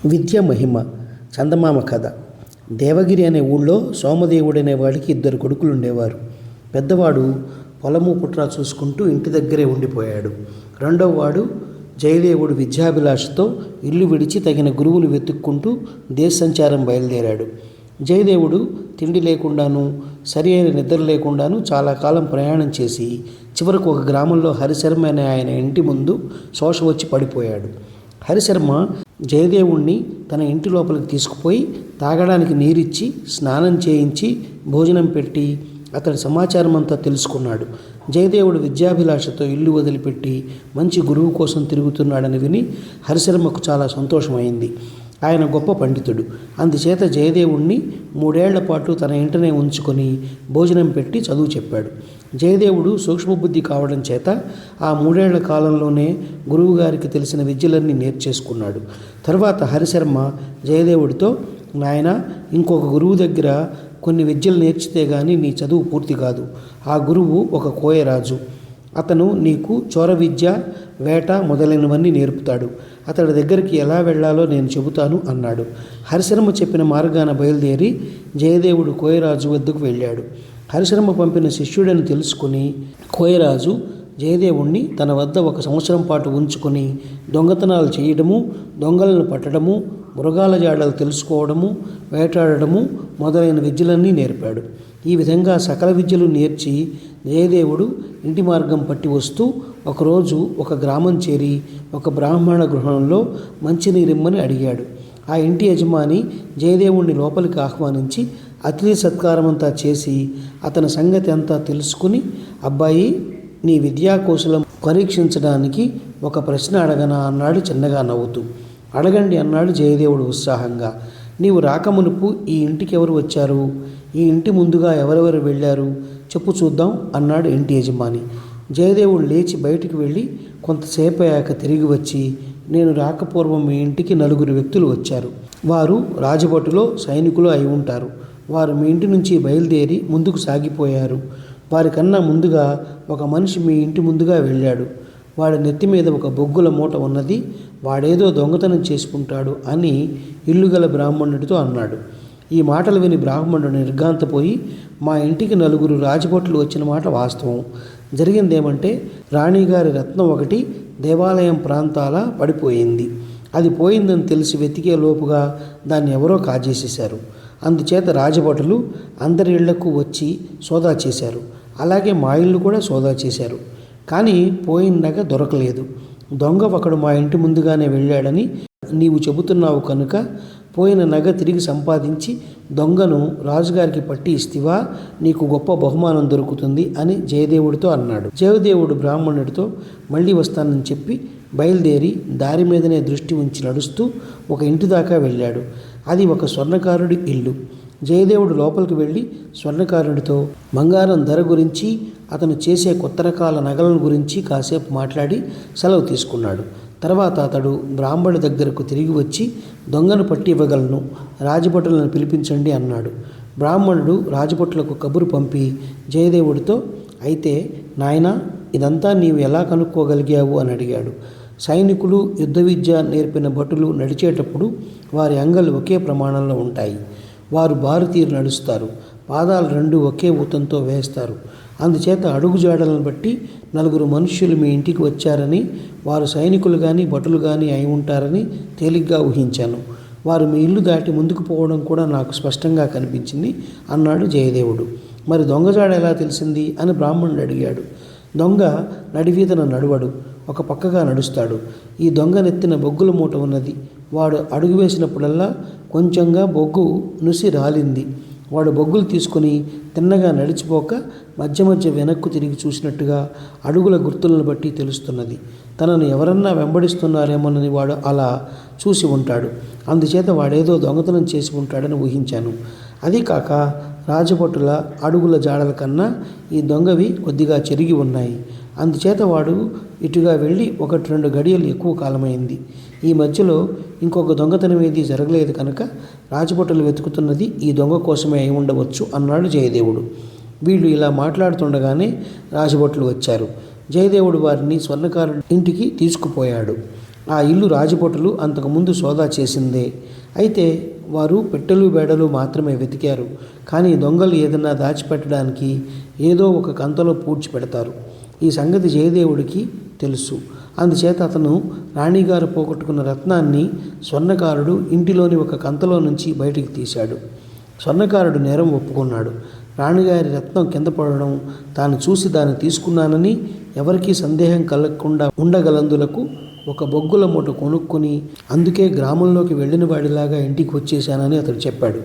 విద్య మహిమ. చందమామ కథ. దేవగిరి అనే ఊళ్ళో సోమదేవుడు అనే వాడికి 2 కొడుకులు ఉండేవారు. పెద్దవాడు పొలము పుట్రా చూసుకుంటూ ఇంటి దగ్గరే ఉండిపోయాడు. రెండవ వాడు జయదేవుడు విద్యాభిలాషతో ఇల్లు విడిచి తగిన గురువులు వెతుక్కుంటూ దేశ సంచారం బయలుదేరాడు. జయదేవుడు తిండి లేకుండాను సరి అయిన నిద్ర లేకుండాను చాలా కాలం ప్రయాణం చేసి చివరకు ఒక గ్రామంలో హరిశర్మ అనే ఆయన ఇంటి ముందు శోష వచ్చి పడిపోయాడు. హరిశర్మ జయదేవుణ్ణి తన ఇంటి లోపలికి తీసుకుపోయి తాగడానికి నీరిచ్చి స్నానం చేయించి భోజనం పెట్టి అతడి సమాచారం అంతా తెలుసుకున్నాడు. జయదేవుడు విద్యాభిలాషతో ఇల్లు వదిలిపెట్టి మంచి గురువు కోసం తిరుగుతున్నాడని విని హరిశర్మకు చాలా సంతోషమైంది. ఆయన గొప్ప పండితుడు. అందుచేత జయదేవుణ్ణి 3 ఏళ్ల పాటు తన ఇంటనే ఉంచుకొని భోజనం పెట్టి చదువు చెప్పాడు. జయదేవుడు సూక్ష్మబుద్ధి కావడం చేత ఆ 3 ఏళ్ల కాలంలోనే గురువుగారికి తెలిసిన విద్యలన్నీ నేర్చేసుకున్నాడు. తర్వాత హరిశర్మ జయదేవుడితో, నాయన, ఇంకొక గురువు దగ్గర కొన్ని విద్యలు నేర్చితే గానీ నీ చదువు పూర్తి కాదు. ఆ గురువు ఒక కోయరాజు. అతను నీకు చోర విద్య, వేట మొదలైనవన్నీ నేర్పుతాడు. అతడి దగ్గరికి ఎలా వెళ్ళాలో నేను చెబుతాను అన్నాడు. హరిశర్మ చెప్పిన మార్గాన బయలుదేరి జయదేవుడు కోయరాజు వద్దకు వెళ్ళాడు. హరిశర్మ పంపిన శిష్యుడని తెలుసుకుని కోయరాజు జయదేవుణ్ణి తన వద్ద 1 సంవత్సరం పాటు ఉంచుకొని దొంగతనాలు చేయడము, దొంగలను పట్టడము, మృగాల జాడలు తెలుసుకోవడము, వేటాడడము మొదలైన విద్యలన్నీ నేర్పాడు. ఈ విధంగా సకల విద్యలు నేర్చి జయదేవుడు ఇంటి మార్గం పట్టి వస్తూ ఒకరోజు ఒక గ్రామం చేరి ఒక బ్రాహ్మణ గృహంలో మంచినీరిమ్మని అడిగాడు. ఆ ఇంటి యజమాని జయదేవుణ్ణి లోపలికి ఆహ్వానించి అతిథి సత్కారమంతా చేసి అతని సంగతి అంతా తెలుసుకుని, అబ్బాయి, నీ విద్యా కౌశలం పరీక్షించడానికి ఒక ప్రశ్న అడగనా అన్నాడు చిన్నగా నవ్వుతూ. అడగండి అన్నాడు జయదేవుడు ఉత్సాహంగా. నీవు రాకమునుపు ఈ ఇంటికి ఎవరు వచ్చారు? ఈ ఇంటి ముందుగా ఎవరెవరు వెళ్ళారు? చెప్పు చూద్దాం అన్నాడు ఇంటి యజమాని. జయదేవుడు లేచి బయటికి వెళ్ళి కొంతసేపు అయ్యాక తిరిగి వచ్చి, నేను రాకపూర్వం మీ ఇంటికి 4 వ్యక్తులు వచ్చారు. వారు రాజభటులో సైనికులు అయి ఉంటారు. వారు మీ ఇంటి నుంచి బయలుదేరి ముందుకు సాగిపోయారు. వారికన్నా ముందుగా ఒక మనిషి మీ ఇంటి ముందుగా వెళ్ళాడు. వాడి నెత్తి మీద ఒక బొగ్గుల మూట ఉన్నది. వాడేదో దొంగతనం చేసుకుంటాడు అని ఇల్లుగల బ్రాహ్మణుడితో అన్నాడు. ఈ మాటలు విని బ్రాహ్మణుడు నిర్ఘాంతపోయి, మా ఇంటికి 4 రాజభటులు వచ్చిన మాట వాస్తవం. జరిగిందేమంటే, రాణిగారి రత్నం ఒకటి దేవాలయం ప్రాంతాల పడిపోయింది. అది పోయిందని తెలిసి వెతికే లోపుగా దాన్ని ఎవరో కాజేసేశారు. అందుచేత రాజభటులు అందరి ఇళ్లకు వచ్చి సోదా చేశారు. అలాగే మా ఇల్లు కూడా సోదా చేశారు. కానీ పోయిన నగ దొరకలేదు. దొంగ ఒకడు మా ఇంటి ముందుగానే వెళ్ళాడని నీవు చెబుతున్నావు కనుక పోయిన నగ తిరిగి సంపాదించి దొంగను రాజుగారికి పట్టి ఇస్తివా, నీకు గొప్ప బహుమానం దొరుకుతుంది అని జయదేవుడితో అన్నాడు. జయదేవుడు బ్రాహ్మణుడితో మళ్ళీ వస్తానని చెప్పి బయలుదేరి దారి మీదనే దృష్టి ఉంచి నడుస్తూ ఒక ఇంటి దాకా వెళ్ళాడు. అది ఒక స్వర్ణకారుడి ఇల్లు. జయదేవుడు లోపలికి వెళ్ళి స్వర్ణకారుడితో బంగారం ధర గురించి, అతను చేసే కొత్త రకాల నగలను గురించి కాసేపు మాట్లాడి సెలవు తీసుకున్నాడు. తర్వాత అతడు బ్రాహ్మణుడి దగ్గరకు తిరిగి వచ్చి, దొంగను పట్టి ఇవ్వగలను, రాజభటులను పిలిపించండి అన్నాడు. బ్రాహ్మణుడు రాజభటులకు కబురు పంపి జయదేవుడితో, అయితే నాయనా, ఇదంతా నీవు ఎలా కనుక్కోగలిగావు అని అడిగాడు. సైనికులు, యుద్ధ విద్య నేర్పిన భటులు నడిచేటప్పుడు వారి అంగలు ఒకే ప్రమాణంలో ఉంటాయి. వారు బారుతీరు నడుస్తారు. పాదాలు 2 ఒకే ఊతంతో వేస్తారు. అందుచేత అడుగుజాడలను బట్టి 4 మనుష్యులు మీ ఇంటికి వచ్చారని, వారు సైనికులు కానీ భటులు కానీ అయి ఉంటారని తేలిగ్గా ఊహించాను. వారు మీ ఇల్లు దాటి ముందుకు పోవడం కూడా నాకు స్పష్టంగా కనిపించింది అన్నాడు జయదేవుడు. మరి దొంగజాడ ఎలా తెలిసింది అని బ్రాహ్మణుడు అడిగాడు. దొంగ నడివీధన నడువడు, ఒక పక్కగా నడుస్తాడు. ఈ దొంగ నెత్తిన బొగ్గుల మూట ఉన్నది. వాడు అడుగు వేసినప్పుడల్లా కొంచెంగా బొగ్గు నుసి రాలింది. వాడు బొగ్గులు తీసుకొని తిన్నగా నడిచిపోక మధ్య మధ్య వెనక్కు తిరిగి చూసినట్టుగా అడుగుల గుర్తులను బట్టి తెలుస్తున్నది. తనను ఎవరన్నా వెంబడిస్తున్నారేమోనని వాడు అలా చూసి ఉంటాడు. అందుచేత వాడేదో దొంగతనం చేసి ఉంటాడని ఊహించాను. అది కాక రాజభటుల అడుగుల జాడల కన్నా ఈ దొంగవి కొద్దిగా చెరిగి ఉన్నాయి. అందుచేత వాడు ఇటుగా వెళ్ళి 1-2 గడియలు ఎక్కువ కాలమైంది. ఈ మధ్యలో ఇంకొక దొంగతనం ఏది జరగలేదు కనుక రాజభటులు వెతుకుతున్నది ఈ దొంగ కోసమే అయి ఉండవచ్చు అన్నాడు జయదేవుడు. వీళ్ళు ఇలా మాట్లాడుతుండగానే రాజభటులు వచ్చారు. జయదేవుడు వారిని స్వర్ణకారుడి ఇంటికి తీసుకుపోయాడు. ఆ ఇల్లు రాజభటులు అంతకుముందు సోదా చేసిందే. అయితే వారు పెట్టెలు బేడలు మాత్రమే వెతికారు. కానీ దొంగలు ఏదన్నా దాచిపెట్టడానికి ఏదో ఒక కంతలో పూడ్చి పెడతారు. ఈ సంగతి జయదేవుడికి తెలుసు. అందుచేత అతను రాణిగారు పోగొట్టుకున్న రత్నాన్ని స్వర్ణకారుడు ఇంటిలోని ఒక కంతలో నుంచి బయటికి తీశాడు. స్వర్ణకారుడు నేరం ఒప్పుకున్నాడు. రాణిగారి రత్నం కింద పడడం తాను చూసి దాన్ని తీసుకున్నానని, ఎవరికీ సందేహం కలగకుండా ఉండగలందులకు ఒక బొగ్గుల మూట కొనుక్కొని అందుకే గ్రామంలోకి వెళ్ళిన వాడిలాగా ఇంటికి వచ్చేశానని అతడు చెప్పాడు.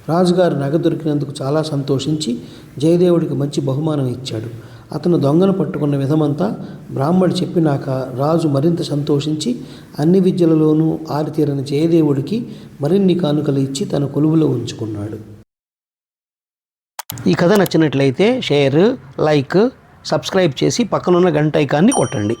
రాజుగారు నగ దొరికినందుకు చాలా సంతోషించి జయదేవుడికి మంచి బహుమానం ఇచ్చాడు. అతను దొంగను పట్టుకున్న విధమంతా బ్రాహ్మడు చెప్పినాక రాజు మరింత సంతోషించి అన్ని విద్యలలోనూ ఆరితేరని జయదేవుడికి మరిన్ని కానుకలు ఇచ్చి తన కొలువులో ఉంచుకున్నాడు. ఈ కథ నచ్చినట్లయితే షేర్, లైక్, సబ్స్క్రైబ్ చేసి పక్కనున్న గంట ఐకాన్ని కొట్టండి.